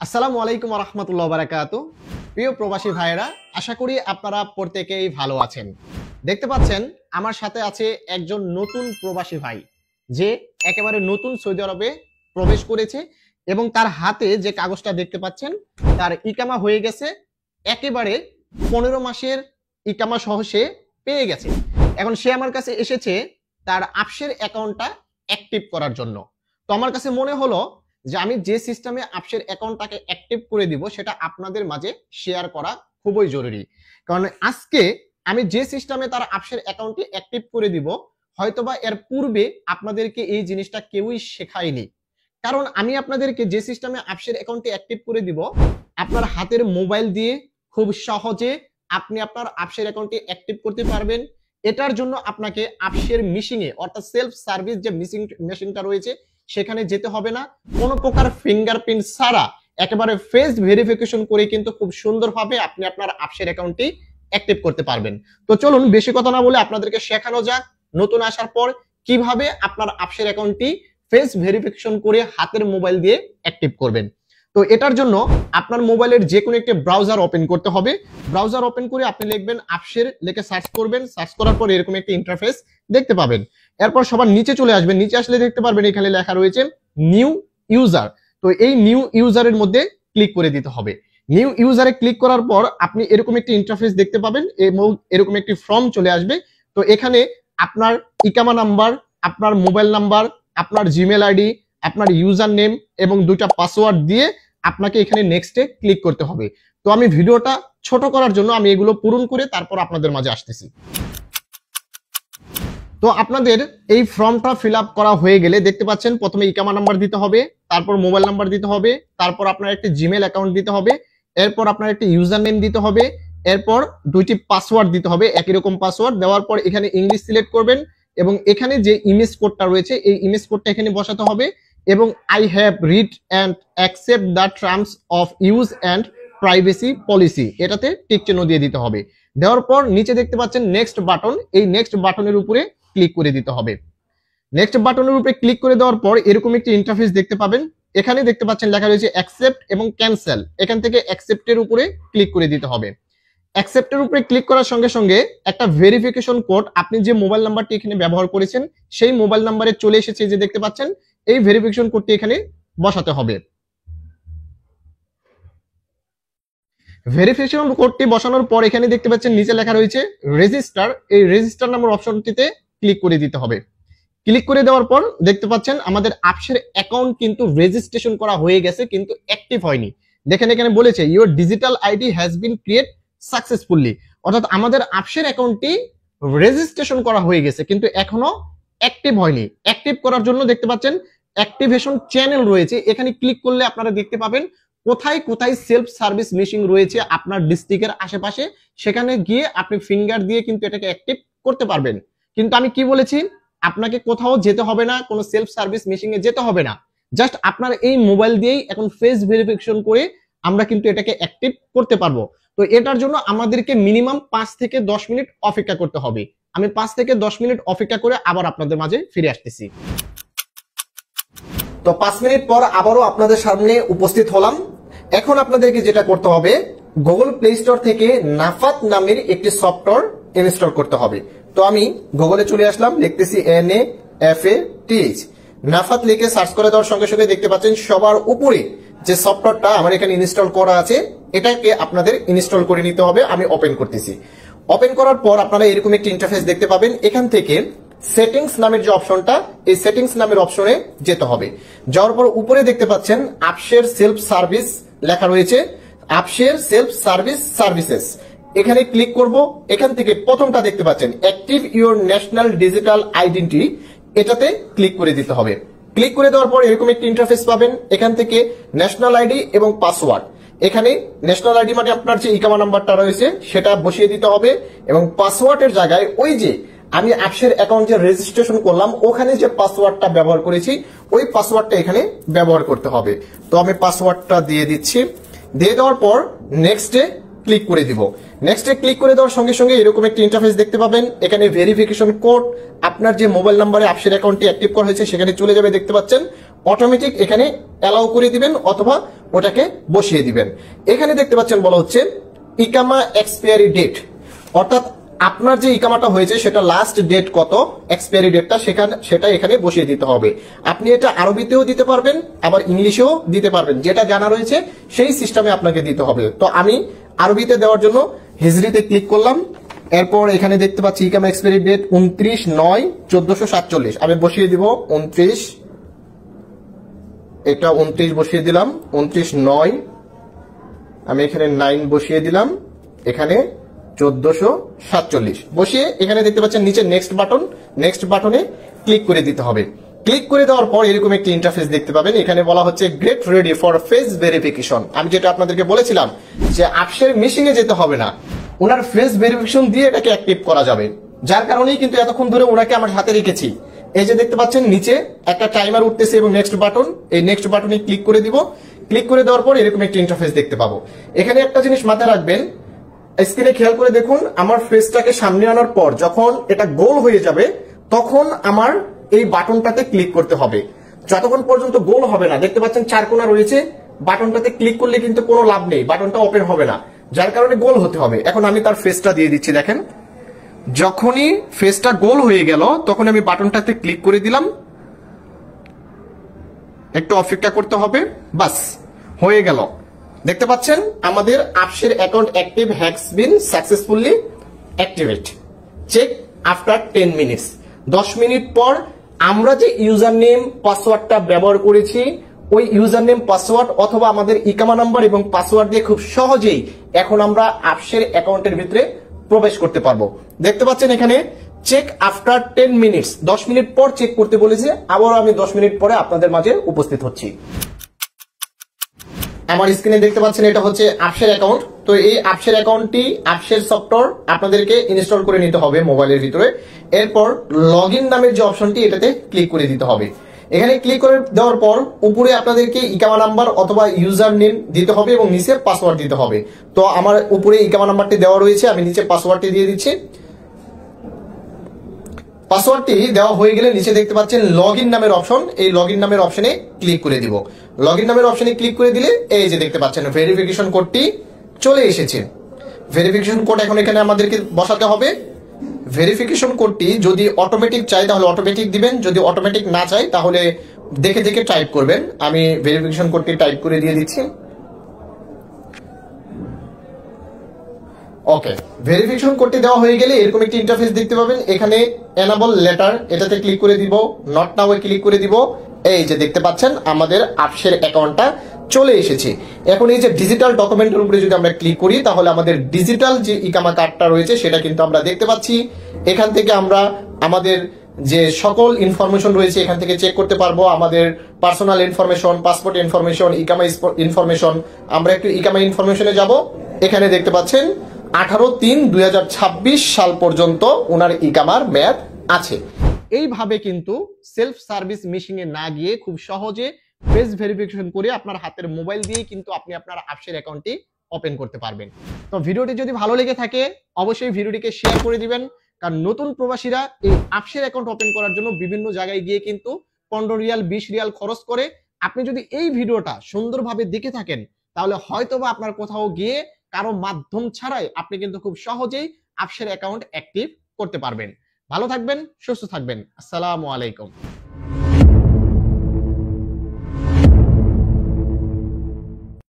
আসসালামু আলাইকুম ওয়া রাহমাতুল্লাহি ওয়া বারাকাতুহু। প্রিয় প্রবাসী ভাইয়েরা, আশা করি আপনারা প্রত্যেকেই ভালো আছেন। দেখতে পাচ্ছেন আমার সাথে আছে একজন নতুন প্রবাসী ভাই, যে একেবারে নতুন সৌদি আরবে প্রবেশ করেছে এবং তার হাতে যে কাগজটা দেখতে পাচ্ছেন, তার ইকামা হয়ে গেছে। একেবারে 15 মাসের ইকামা সহ সে পেয়ে গেছে। এখন সে আমার কাছে এসেছে তার আফসের অ্যাকাউন্টটা অ্যাক্টিভ করার জন্য। তো আমার কাছে মনে হলো যে আমি যে সিস্টেমে আফসের অ্যাকাউন্টটাকে অ্যাক্টিভ করে দিব সেটা আপনাদের মাঝে শেয়ার করা খুবই জরুরি। কারণ আজকে আমি যে সিস্টেমে তার আফসের অ্যাকাউন্টটি অ্যাক্টিভ করে দিব, হয়তোবা এর পূর্বে আপনাদেরকে এই জিনিসটা কেউই শেখায়নি। কারণ আমি আপনাদেরকে যে সিস্টেমে আফসের অ্যাকাউন্টটি অ্যাক্টিভ করে দিব, আপনার হাতের মোবাইল দিয়ে খুব সহজে আপনি আপনার আফসের অ্যাকাউন্টটি অ্যাক্টিভ করতে পারবেন। এটার জন্য আপনাকে আফসের মেশিনে অর্থাৎ সেলফ সার্ভিস যে মেশিনটা রয়েছে সেখানে যেতে হবে না। কোনো প্রকার ফিঙ্গারপ্রিন্ট ছাড়া একেবারে ফেস ভেরিফিকেশন করে কিন্তু খুব সুন্দরভাবে আপনি আপনার আফসের অ্যাকাউন্টটি অ্যাক্টিভ করতে পারবেন। তো চলুন বেশি কথা না বলে আপনাদেরকে শেখানো যাক নতুন আসার পর কিভাবে আপনার আফসের অ্যাকাউন্টটি ফেস ভেরিফিকেশন করে হাতের মোবাইল দিয়ে অ্যাক্টিভ করবেন। তো এটার জন্য আপনার মোবাইলের যে কোনো একটা ব্রাউজার ওপেন করতে হবে। ব্রাউজার ওপেন করে আপনি লিখবেন আফসের, লিখে সার্চ করবেন। সার্চ করার পর এরকম একটা ইন্টারফেস দেখতে পাবেন। এরপর সবার নিচে চলে আসবেন। নিচে আসলে দেখতে পারবেন এখানে লেখা রয়েছে নিউ ইউজার। তো এই নিউ ইউজারের মধ্যে ক্লিক করে দিতে হবে। নিউ ইউজারে ক্লিক করার পর আপনি এরকম একটি ইন্টারফেস দেখতে পাবেন এবং এরকম একটি ফর্ম চলে আসবে। তো এখানে আপনার ইকামা নাম্বার, আপনার মোবাইল নাম্বার, আপনার জিমেল আইডি, আপনার ইউজার নেম এবং দুটা পাসওয়ার্ড দিয়ে আপনাকে এখানে নেক্সটে ক্লিক করতে হবে। তো আমি ভিডিওটা ছোট করার জন্য আমি এগুলো পূরণ করে তারপর আপনাদের মাঝে আসতেছি। তো আপনাদের এই ফর্মটা ফিল আপ করা হয়ে গেলে দেখতে পাচ্ছেন প্রথমে ইকামা নাম্বার দিতে হবে, তারপর মোবাইল নাম্বার দিতে হবে, তারপর আপনার একটি জিমেল অ্যাকাউন্ট দিতে হবে, এরপর আপনার একটি ইউজার নেম দিতে হবে, এরপর দুইটি পাসওয়ার্ড দিতে হবে, একই রকম পাসওয়ার্ড দেওয়ার পর এখানে ইংলিশ সিলেক্ট করবেন এবং এখানে যে ইমেজ কোডটা রয়েছে এই ইমেজ কোডটা এখানে বসাতে হবে এবং I have read and accept the terms of use and privacy policy, এটাতে টিক চিহ্ন দিয়ে দিতে হবে। দেওয়ার পর নিচে দেখতে পাচ্ছেন নেক্সট বাটন, এই নেক্সট বাটনের উপরে ক্লিক করে দিতে হবে। নেক্সট বাটনের উপরে ক্লিক করে দেওয়ার পর এরকম একটি ইন্টারফেস দেখতে পাবেন। এখানে দেখতে পাচ্ছেন লেখা রয়েছে অ্যাকসেপ্ট এবং ক্যান্সেল। এখান থেকে অ্যাকসেপ্টের উপরে ক্লিক করে দিতে হবে। অ্যাকসেপ্টের উপরে ক্লিক করার সঙ্গে সঙ্গে একটা ভেরিফিকেশন কোড আপনি যে মোবাইল নাম্বারটি এখানে ব্যবহার করেছেন সেই মোবাইল নাম্বারে চলে এসেছে, যে দেখতে পাচ্ছেন এই ভেরিফিকেশন কোডটি এখানে বসাতে হবে। ভেরিফিকেশন কোডটি বসানোর পর এখানে দেখতে পাচ্ছেন নিচে লেখা রয়েছে রেজিস্টার। এই রেজিস্টার নামের অপশনটিতে ক্লিক করে দিতে হবে। ক্লিক করে দেওয়ার পর দেখতে পাচ্ছেন আমাদের আফসের অ্যাকাউন্ট কিন্তু রেজিস্ট্রেশন করা হয়ে গেছে, কিন্তু অ্যাক্টিভ হয়নি। দেখেন এখানে বলেছে your digital ID has been create successfully, অর্থাৎ আমাদের আফসের অ্যাকাউন্টটি রেজিস্ট্রেশন করা হয়ে গেছে কিন্তু এখনো অ্যাক্টিভ হয়নি। অ্যাক্টিভ করার জন্য দেখতে পাচ্ছেন অ্যাক্টিভেশন চ্যানেল রয়েছে, এখানে ক্লিক করলে আপনারা দেখতে পাবেন কোথায় কোথায় সেলফ সার্ভিস মেশিন রয়েছে আপনার ডিস্ট্রিক্টের আশেপাশে। সেখানে গিয়ে আপনি ফিঙ্গার দিয়ে কিন্তু এটাকে অ্যাক্টিভ করতে পারবেন। কিন্তু আমি কি বলেছি, আপনাকে কোথাও যেতে হবে না, কোনো সেলফ সার্ভিস মেশিনে যেতে হবে না। জাস্ট আপনার এই মোবাইল দিয়েই এখন ফেস ভেরিফিকেশন করে আমরা কিন্তু এটাকে অ্যাক্টিভ করতে পারবো। তো এটার জন্য আমাদেরকে মিনিমাম 5 থেকে 10 মিনিট অপেক্ষা করতে হবে। আমি 5 থেকে 10 মিনিট অপেক্ষা করে আবার আপনাদের মাঝে ফিরে আসতেছি। তো 5 মিনিট পর আবারও আপনাদের সামনে উপস্থিত হলাম। এখন আপনাদেরকে যেটা করতে হবে, গুগল প্লে স্টোর থেকে নাফাত নামের একটি সফটওয়্যার ইনস্টল করতে হবে। তো আমি গুগলে চলে আসলাম, লিখতেছি NAFATH, নাফাত লিখে সার্চ করে দেওয়ার সঙ্গে সঙ্গে দেখতে পাচ্ছেন সবার উপরে যে সফটওয়্যারটা আমার এখানে ইনস্টল করা আছে এটাকে আপনাদের ইনস্টল করে নিতে হবে। আমি ওপেন করতেছি। ওপেন করার পর আপনারা এরকম একটি ইন্টারফেস দেখতে পাবেন। এখান থেকে সেটিংস নামের যে অপশনটা, এই সেটিংস নামের অপশনে যেতে হবে। যাওয়ার পর উপরে দেখতে পাচ্ছেন আফসের সেলফ সার্ভিস লেখা রয়েছে, আফসের সেলফ সার্ভিস সার্ভিসেস, এখানে ক্লিক করব। এখান থেকে প্রথমটা দেখতে পাচ্ছেন active your national digital identity, এটাতে ক্লিক করে দিতে হবে। ক্লিক করে দেওয়ার পর এরকম একটি ইন্টারফেস পাবেন। এখান থেকে ন্যাশনাল আইডি এবং পাসওয়ার্ড, এখানে ন্যাশনাল আইডি মানে আপনার যে ইকামা নাম্বারটা রয়েছে সেটা বসিয়ে দিতে হবে এবং পাসওয়ার্ডের জায়গায় ওই যে আমি আফসের অ্যাকাউন্ট যে রেজিস্ট্রেশন করলাম ওখানে যে পাসওয়ার্ডটা ব্যবহার করেছি ওই পাসওয়ার্ডটা এখানে ব্যবহার করতে হবে। তো আমি পাসওয়ার্ডটা দিয়ে দিচ্ছি। দিয়ে দেওয়ার পর নেক্সটে ক্লিক করে দিব। নেক্সটে ক্লিক করে দেওয়ার সঙ্গে সঙ্গে এরকম একটি ইন্টারফেস দেখতে পাবেন। এখানে ভেরিফিকেশন কোড আপনার যে মোবাইল নাম্বারে আফসের অ্যাকাউন্টটি অ্যাক্টিভ করা হয়েছে সেখানে চলে যাবে, দেখতে পাচ্ছেন অটোমেটিক এখানে অ্যালাউ করে দিবেন অথবা ওটাকে বসিয়ে দিবেন। এখানে দেখতে পাচ্ছেন বলা হচ্ছে ইকামা এক্সপায়ারি ডেট, অর্থাৎ আপনার যে ইকামাটা হয়েছে সেটা লাস্ট ডেট কত, এক্সপায়ারি ডেটটা সেটা এখানে বসিয়ে দিতে হবে। আপনি এটা আরবিতেও দিতে পারবেন, আবার ইংলিশেও দিতে পারবেন, যেটা জানা রয়েছে সেই সিস্টেমে আপনাকে দিতে হবে। তো আমি আরবিতে দেওয়ার জন্য হিজরিতে ক্লিক করলাম। এরপর এখানে দেখতে পাচ্ছি ইকামা এক্সপায়ারি ডেট 29/9/1447। আমি বসিয়ে দিব 29, এটা 29 বসিয়ে দিলাম, 29/9, আমি এখানে 9 বসিয়ে দিলাম, এখানে 1447 বসিয়ে এখানে দেখতে পাচ্ছেন নিচে নেক্সট বাটন, নেক্সট বাটনে ক্লিক করে দিতে হবে। ক্লিক করে দেওয়ার পর এরকম একটি ইন্টারফেস দেখতে পাবেন। এখানে বলা হচ্ছে get ready for face verification. আমি যেটা আপনাদেরকে বলেছিলাম যে আপসের মেশিনে যেতে হবে না, ওনার ফেস ভেরিফিকেশন দিয়ে এটাকে অ্যাক্টিভ করা যাবে। যার কারণেই কিন্তু এতক্ষণ ধরে ওনাকে আমার হাতে রেখেছি। এই যে দেখতে পাচ্ছেন নিচে একটা টাইমার উঠতেছে এবং নেক্সট বাটন, এই নেক্সট বাটনে ক্লিক করে দিব। ক্লিক করে দেওয়ার পর এরকম একটা ইন্টারফেস দেখতে পাবো। এখানে একটা জিনিস মাথায় রাখবেন, স্ক্রিনে খেয়াল করে দেখুন, আমার ফেসটাকে সামনে আনার পর যখন এটা গোল হয়ে যাবে তখন আমার এই বাটনটাতে ক্লিক করতে হবে। যতক্ষণ পর্যন্ত গোল হবে না, দেখতে পাচ্ছেন 4 কোণা রয়েছে, বাটনটাতে ক্লিক করলে কিন্তু কোনো লাভ নেই, বাটনটা ওপেন হবে না, যার কারণে গোল হতে হবে। এখন আমি তার ফেসটা দিয়ে দিচ্ছি, দেখেন যখনই ফেসটা গোল হয়ে গেল তখন আমি বাটনটাতে ক্লিক করে দিলাম, একটু অপেক্ষা করতে হবে, বাস হয়ে গেল। দেখতে পাচ্ছেন আমাদের আপসের account active has been successfully activate, check after 10 minutes. 10 minute পর আমরা যে ইউজার নেম পাসওয়ার্ডটা ব্যবহার করেছি ওই ইউজার নেম পাসওয়ার্ড অথবা আমাদের ইকামা নাম্বার এবং পাসওয়ার্ড দিয়ে খুব সহজেই এখন আমরা আপসের অ্যাকাউন্টের ভিতরে প্রবেশ করতে পারবো। দেখতে পাচ্ছেন এখানে চেক আফটার 10 মিনিটস, 10 মিনিট পর চেক করতে বলেছে। আবারও আমি 10 মিনিট পরে আপনাদের মাঝে উপস্থিত হচ্ছি। আমার স্ক্রিনে দেখতে পাচ্ছেন এটা হচ্ছে আপসের অ্যাকাউন্ট। তো এই আপসের অ্যাকাউন্টটি আপসের সফটওয়্যার আপনাদেরকে ইনস্টল করে নিতে হবে মোবাইলের ভিতরে। এরপর লগইন নামের যে অপশনটি এটাতে ক্লিক করে দিতে হবে। এখানে ক্লিক করে দেওয়ার পর উপরে আপনাদেরকে ইকামা নাম্বার অথবা ইউজার নেম দিতে হবে এবং নিচে পাসওয়ার্ড দিতে হবে। তো আমার উপরে ইকামা নাম্বারটি দেওয়া রয়েছে, আমি নিচে পাসওয়ার্ডটি দিয়ে দিচ্ছি। পাসওয়ার্ডটি দেওয়া হয়ে গেলে নিচে দেখতে পাচ্ছেন লগইন নামের অপশন, এই লগইন নামের অপশনে ক্লিক করে দিব। লগইন নামের অপশনে ক্লিক করে দিলে এই যে দেখতে পাচ্ছেন ভেরিফিকেশন কোডটি চলে এসেছে। ভেরিফিকেশন কোড এখন এখানে আমাদেরকে বসাতে হবে। ভেরিফিকেশন কোডটি যদি অটোমেটিক চাই তাহলে অটোমেটিক দিবেন, যদি অটোমেটিক না চাই তাহলে দেখে দেখে টাইপ করবেন। আমি ভেরিফিকেশন কোডটি টাইপ করে দিয়ে দিচ্ছি। ওকে, ভেরিফিকেশন কোডটি দেওয়া হয়ে গেলে এরকম একটি ইন্টারফেস দেখতে পাবেন। এখানে এনাবল লেটার এটাতে ক্লিক করে দিব, নট নাও এ ক্লিক করে দিব। এই যে দেখতে পাচ্ছেন আমাদের আপসের অ্যাকাউন্টটা চলে এসেছে। এখন এই যে ডিজিটাল ডকুমেন্টের উপরে যদি আমরা ক্লিক করি তাহলে আমাদের ডিজিটাল যে ইকামা কার্ডটা রয়েছে সেটা কিন্তু আমরা দেখতে পাচ্ছি। এখান থেকে আমরা আমাদের যে সকল ইনফরমেশন রয়েছে এখান থেকে চেক করতে পারবো, আমাদের পার্সোনাল ইনফরমেশন, পাসপোর্ট ইনফরমেশন, ইকামা ইনফরমেশন। আমরা একটু ইকামা ইনফরমেশনে যাব। এখানে দেখতে পাচ্ছেন 18/3/2026 সাল পর্যন্ত ওনার ইকামার মেয়াদ আছে। এইভাবে কিন্তু সেলফ সার্ভিস মেশিনে না গিয়ে খুব সহজে ফেস ভেরিফিকেশন করে আপনার হাতের মোবাইল দিয়ে কিন্তু আপনি আপনার আপসের অ্যাকাউন্টটি ওপেন করতে পারবেন। তো ভিডিওটি যদি ভালো লেগে থাকে অবশ্যই ভিডিওটিকে শেয়ার করে দিবেন, কারণ নতুন প্রবাসীরা এই আপসের অ্যাকাউন্ট ওপেন করার জন্য বিভিন্ন জায়গায় গিয়ে কিন্তু 15 রিয়াল 20 রিয়াল খরচ করে। আপনি যদি এই ভিডিওটা সুন্দরভাবে দেখে থাকেন তাহলে হয়তোবা আপনার কোথাও গিয়ে কারো মাধ্যম ছাড়াই আপনি কিন্তু খুব সহজেই আপসের অ্যাকাউন্ট অ্যাক্টিভ করতে পারবেন। ভালো থাকবেন, সুস্থ থাকবেন। আসসালামু আলাইকুম।